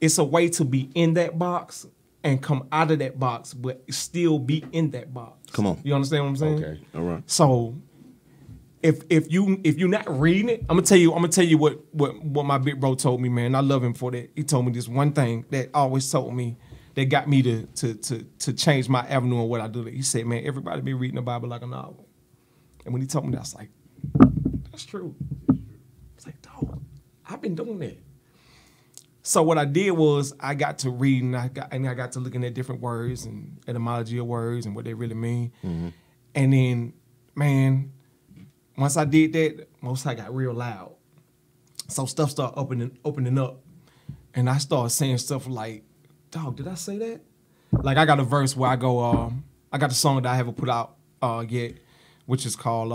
[SPEAKER 2] It's a way to be in that box and come out of that box, but still be in that box.
[SPEAKER 1] Come on.
[SPEAKER 2] You understand what I'm saying?
[SPEAKER 7] Okay.
[SPEAKER 1] All right.
[SPEAKER 2] So if you're not reading it, I'm gonna tell you what my big bro told me, man. I love him for that. He told me this one thing that always told me that got me to change my avenue on what I do. He said, man, everybody be reading the Bible like a novel. And when he told me that, I was like, that's true. I was like, dog, I've been doing that. So what I did was I got to read and I got to looking at different words and etymology of words and what they really mean. Mm-hmm. And then, man, once I did that, most I got real loud. So stuff started opening up. And I started saying stuff like, dog, did I say that? Like I got a verse where I go, I got a song that I haven't put out yet, which is called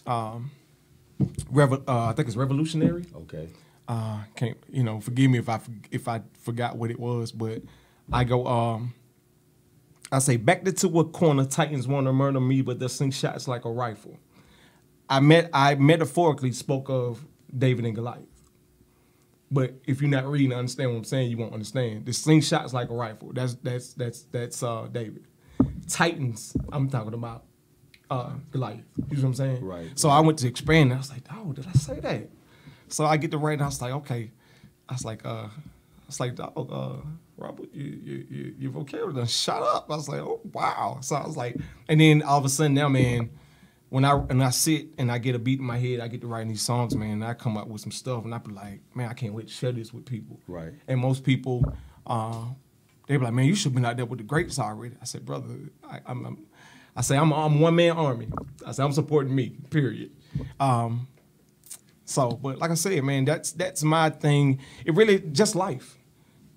[SPEAKER 2] I think it's Revolutionary.
[SPEAKER 7] Okay.
[SPEAKER 2] Forgive me if I forgot what it was, but I go, I say, back to a corner, Titans want to murder me, but they'll sling shots like a rifle. I metaphorically spoke of David and Goliath. But if you're not reading and understand what I'm saying, you won't understand. The sling shots like a rifle. That's David. Titans, I'm talking about Goliath. You know what I'm saying?
[SPEAKER 7] Right.
[SPEAKER 2] So I went to expand. I was like, oh, did I say that? So I get to write, and I was like, okay. I was like, dog, Robert, your vocabulary done shut up. I was like, oh wow. So I was like, and then all of a sudden now, man, when I sit and I get a beat in my head, I get to writing these songs, man, and I come up with some stuff, and I be like, man, I can't wait to share this with people.
[SPEAKER 7] Right.
[SPEAKER 2] And most people, they be like, man, you should have been out there with the greats already. I said, brother, I'm one man army. I said, I'm supporting me, period. But like I said, man, that's my thing. It really just life.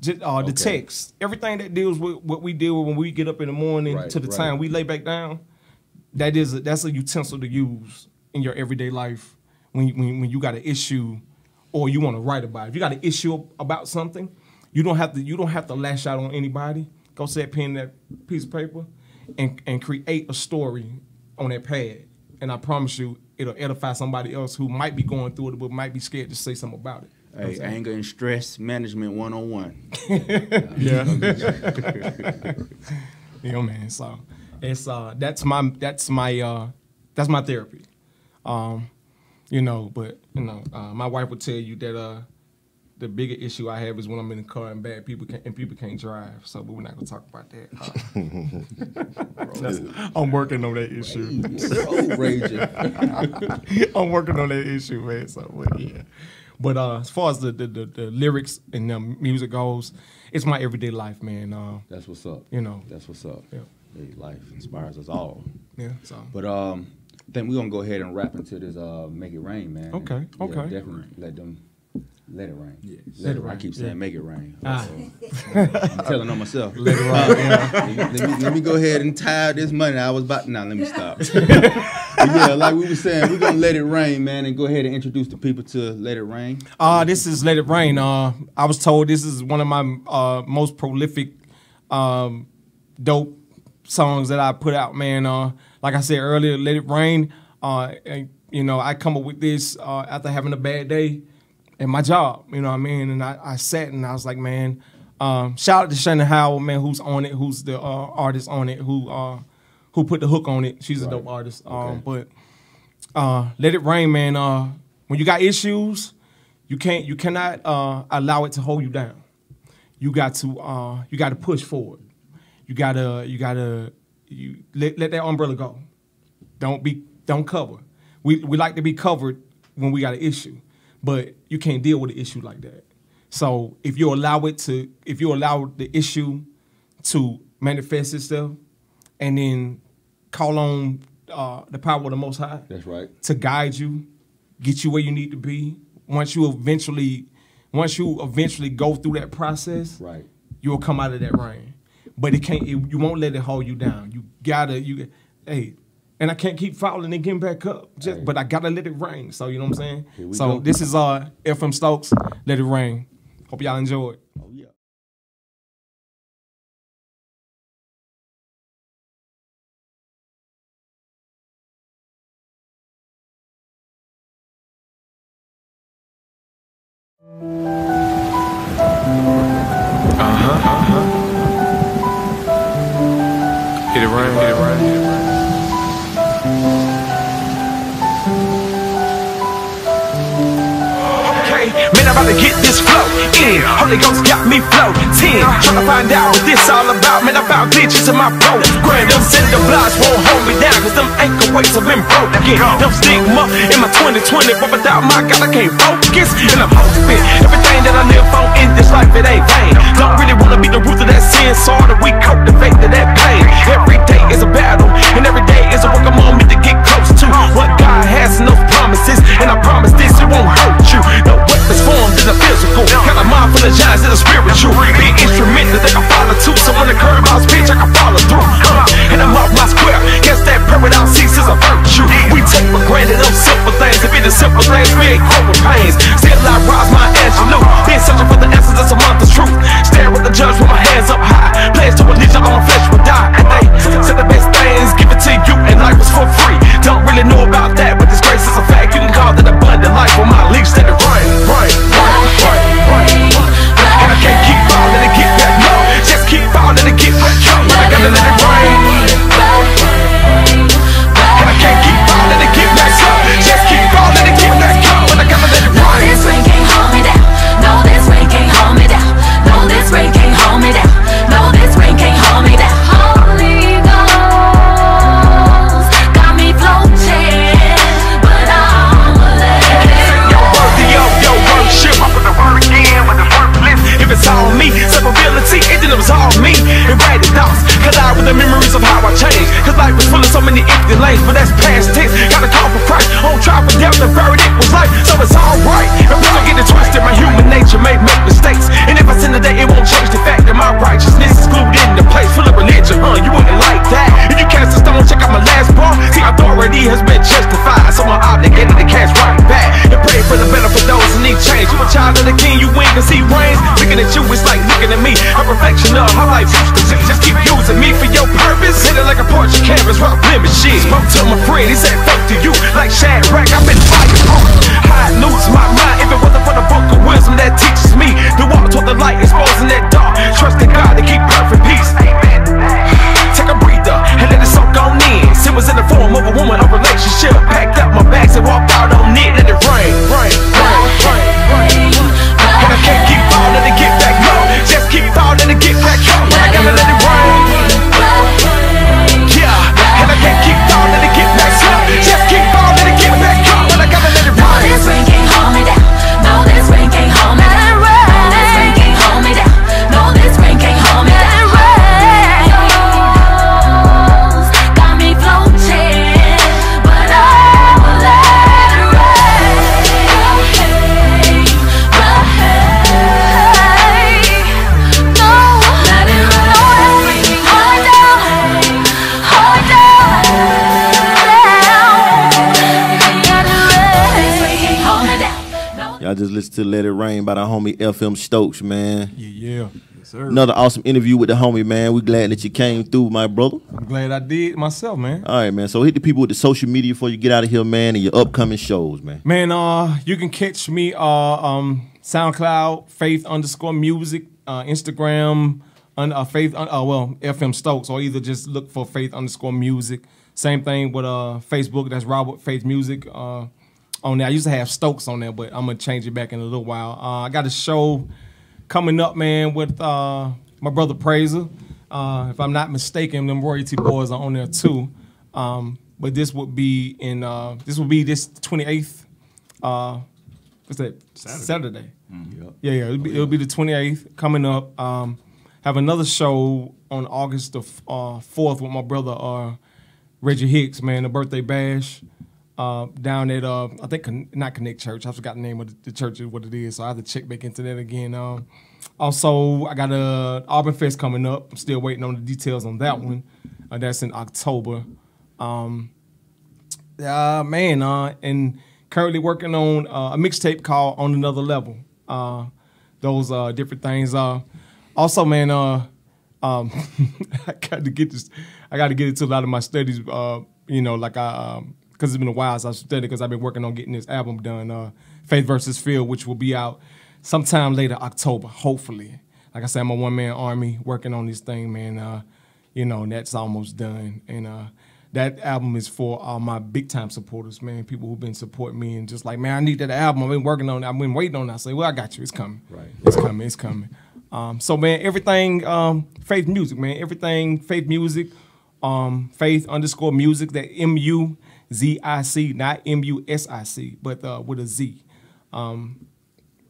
[SPEAKER 2] Just, the text, everything that deals with what we deal with when we get up in the morning to the time we lay back down. That's a utensil to use in your everyday life when you got an issue or you want to write about it. If you got an issue about something, you don't have to lash out on anybody. Go set pen that piece of paper and create a story on that pad. And I promise you, it'll edify somebody else who might be going through it but might be scared to say something about it.
[SPEAKER 4] Hey, anger and stress management 101.
[SPEAKER 2] Yeah. Yeah, man. So it's that's my therapy. My wife would tell you that the bigger issue I have is when I'm in the car and people can't drive. So, but we're not gonna talk about that. I'm working on that issue. I'm working on that issue, man. So, but yeah. But as far as the lyrics and the music goes, it's my everyday life, man.
[SPEAKER 7] That's what's up. That's what's up.
[SPEAKER 2] Yeah.
[SPEAKER 7] Hey, life inspires us all.
[SPEAKER 2] Yeah. So.
[SPEAKER 4] But I think we're gonna go ahead and wrap into this Make It Rain, man.
[SPEAKER 2] Okay.
[SPEAKER 4] Yeah,
[SPEAKER 2] Okay.
[SPEAKER 4] Definitely let it rain.
[SPEAKER 3] Yes.
[SPEAKER 4] Let it rain. I keep saying make it rain.
[SPEAKER 2] Ah.
[SPEAKER 4] I'm telling on myself.
[SPEAKER 2] Let it rain.
[SPEAKER 4] Let me go ahead and tie this money. Let me stop. Yeah, like we were saying, we're gonna let it rain, man, and go ahead and introduce the people to Let It Rain.
[SPEAKER 2] This is Let It Rain. I was told this is one of my most prolific dope songs that I put out, man. Like I said earlier, Let It Rain. And, you know, I come up with this after having a bad day at my job, you know what I mean? And I sat and I was like, man, shout out to Shannon Howell, man, who's on it, who's the artist on it, who put the hook on it. She's a dope artist. But Let It Rain, man. When you got issues, you cannot allow it to hold you down. You got to push forward. You gotta let that umbrella go. Don't cover. We like to be covered when we got an issue, but you can't deal with an issue like that. So if you allow the issue to manifest itself, and then call on the power of the Most High,
[SPEAKER 7] that's right,
[SPEAKER 2] to guide you, get you where you need to be. Once you eventually go through that process,
[SPEAKER 7] right,
[SPEAKER 2] you will come out of that rain. But you won't let it hold you down. And I can't keep falling and getting back up. But I gotta let it rain. So you know what I'm saying? So this is FM Stokes, Let It Rain. Hope y'all enjoy it.
[SPEAKER 7] Oh yeah.
[SPEAKER 6] Hit it rain, hit it rain, hit it rain. Okay, man, I'm about to get this flow in. Holy Ghost got me floating. Trying to find out what this all about. Man, I found glitches in my program. Them cinder blocks won't hold me down, cause them ankle weights have been broke again. Them stigma in my 2020, but without my God, I can't focus. And I'm hoping everything that I live on in this life, it ain't vain. Don't really wanna be the root of that sin, so that we cultivate to that pain. Every day is a battle, and every day is a work I'm on me to get close to what God has in those promises. And I promise this, it won't hurt you. No weapons formed in the physical. Got a mind full of giants in the spiritual. Be an instrument that they can follow to. So when the curveballs pitch, I can follow through. And I'm off my square. Guess that paradise ceases a virtue. We take for granted those simple things. To be the simple things, we ain't cope with pains. Still I rise my absolute. Been searching for the answers that's a month's truth. Stare at the judge with my hands up high. Pledge to religion, all my flesh will die. And they said the best things, give it to you, and life was for free. Don't really know about that, but this grace is a fact. You can call it abundant life on my leash. Let it rain, rain, rain, rain, rain. And I can't keep falling and get back low. Just keep falling and get back low. I gotta let it rain. And I can't keep falling and get back low. Just keep falling and get back low. And I gotta let it rain.
[SPEAKER 8] This rain can't hold me down. No, this rain can't hold me down. No, this rain can't hold me down. No, this rain can't hold me down. Holy Ghost got me floating, but I'm a
[SPEAKER 6] You're worthy of your worship. I put the word again with the worthless. If it's all me, separability, it didn't absolve me. And write it off, collide with the memories of how I changed. Cause life was full of so many empty lanes, but that's past tense. Gotta call for Christ, on trial for death, the verdict was life, so it's alright. And when I get it twisted, my human nature may make mistakes. And if I sin today, it won't change the fact that my righteousness is glued into place. Full of religion, you wouldn't like that. If you cast a stone, check out my last bar. See, authority has been justified, so I'm obligated to cast right back. And pray for the better for those who need change. You a child of the king, you win, cause he reigns. Looking at you, it's like looking at me. A reflection of how life used to be. Just keep using me for your purpose. Hit it like a porch of canvas, rock blemish shit. Spoke to my friend, he said fuck to you. Like Shadrach, I've been fighting hard. I'd lose my mind if it wasn't for the book of wisdom that teaches me to walk toward the light, exposing that dark. Trusting God to keep perfect peace. Take a breather and let it soak on in. Sin was in the form of a woman, a relationship. Packed up my bags and walked out on it. Let it rain, rain, rain, rain, rain. And I can't keep falling and get back low. Just keep falling and get back low. I gotta let it rain. Yeah, and I can't keep falling and get back low. Just keep falling and get back low. I gotta let it rain.
[SPEAKER 8] No, this rain can't hold me down. No, this rain can't hold me down. No, this rain can't hold me down. No, this rain can't hold me down. Got me floating,
[SPEAKER 1] I just listened to Let It Rain by the homie FM Stokes, man.
[SPEAKER 2] Yeah.
[SPEAKER 3] Yes, sir.
[SPEAKER 1] Another awesome interview with the homie, man. We glad that you came through, my brother.
[SPEAKER 2] I'm glad I did myself, man.
[SPEAKER 1] All right, man. So hit the people with the social media before you get out of here, man, and your upcoming shows, man.
[SPEAKER 2] Man, you can catch me SoundCloud, Faith_Music, Instagram, FM Stokes, or either just look for Faith_Music. Same thing with Facebook. That's Robert Faith Music on there. I used to have Stokes on there, but I'm gonna change it back in a little while. I got a show coming up, man, with my brother Praiser. If I'm not mistaken, them Royalty Boys are on there too. But this would be this 28th. What's that? Saturday.
[SPEAKER 3] Mm-hmm.
[SPEAKER 2] Yeah. It'll be the 28th coming up. Have another show on August the 4th with my brother Reggie Hicks, man, the birthday bash down at I think not Connect Church. I forgot the name of the church is what it is, so I have to check back into that again. Also, I got a Auburn Fest coming up. I'm still waiting on the details on that one. That's in October. And currently working on a mixtape called On Another Level. Those different things. Also, man, I got to get this. I got to get into a lot of my studies. Because it's been a while since I've studied. Because I've been working on getting this album done, Faith versus Fear, which will be out sometime later October, hopefully. Like I said, I'm a one-man army working on this thing, man. That's almost done, and that album is for all my big-time supporters, man. People who've been supporting me and just like, man, I need that album. I've been working on it. I've been waiting on it. I say, well, I got you. It's coming. Right. It's coming. So, man, everything Faith Music, man. Everything Faith Music, Faith_Music, that MUZIC, not MUSIC, but with a Z. When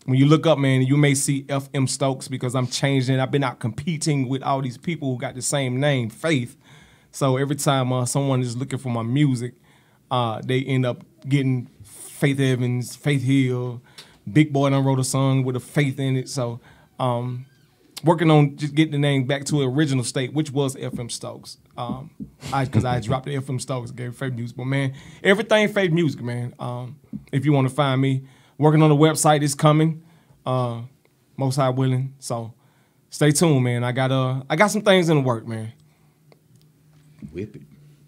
[SPEAKER 2] you look up, man, you may see FM Stokes because I'm changing. I've been out competing with all these people who got the same name, Faith. So every time someone is looking for my music, they end up getting Faith Evans, Faith Hill. Big Boy done wrote a song with a faith in it. So working on just getting the name back to the original state, which was FM Stokes. Because I dropped the FM Stokes and gave Faith Music. But, man, everything Faith Music, man. If you want to find me, working on the website is coming. Most High willing. So stay tuned, man. I got some things in the work, man.
[SPEAKER 1] Whip it.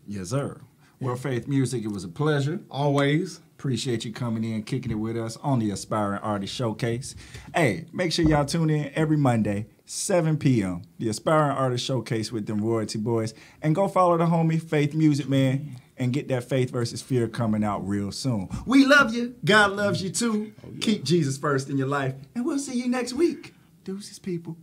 [SPEAKER 3] Yes, sir. Well, Faith Music, it was a pleasure.
[SPEAKER 2] Always.
[SPEAKER 3] Appreciate you coming in, kicking it with us on the Aspiring Artist Showcase. Hey, make sure y'all tune in every Monday, 7 p.m., the Aspiring Artist Showcase with them Royalty Boys. And go follow the homie Faith Music, man, and get that Faith versus Fear coming out real soon. We love you. God loves you, too. Keep Jesus first in your life. And we'll see you next week. Deuces, people.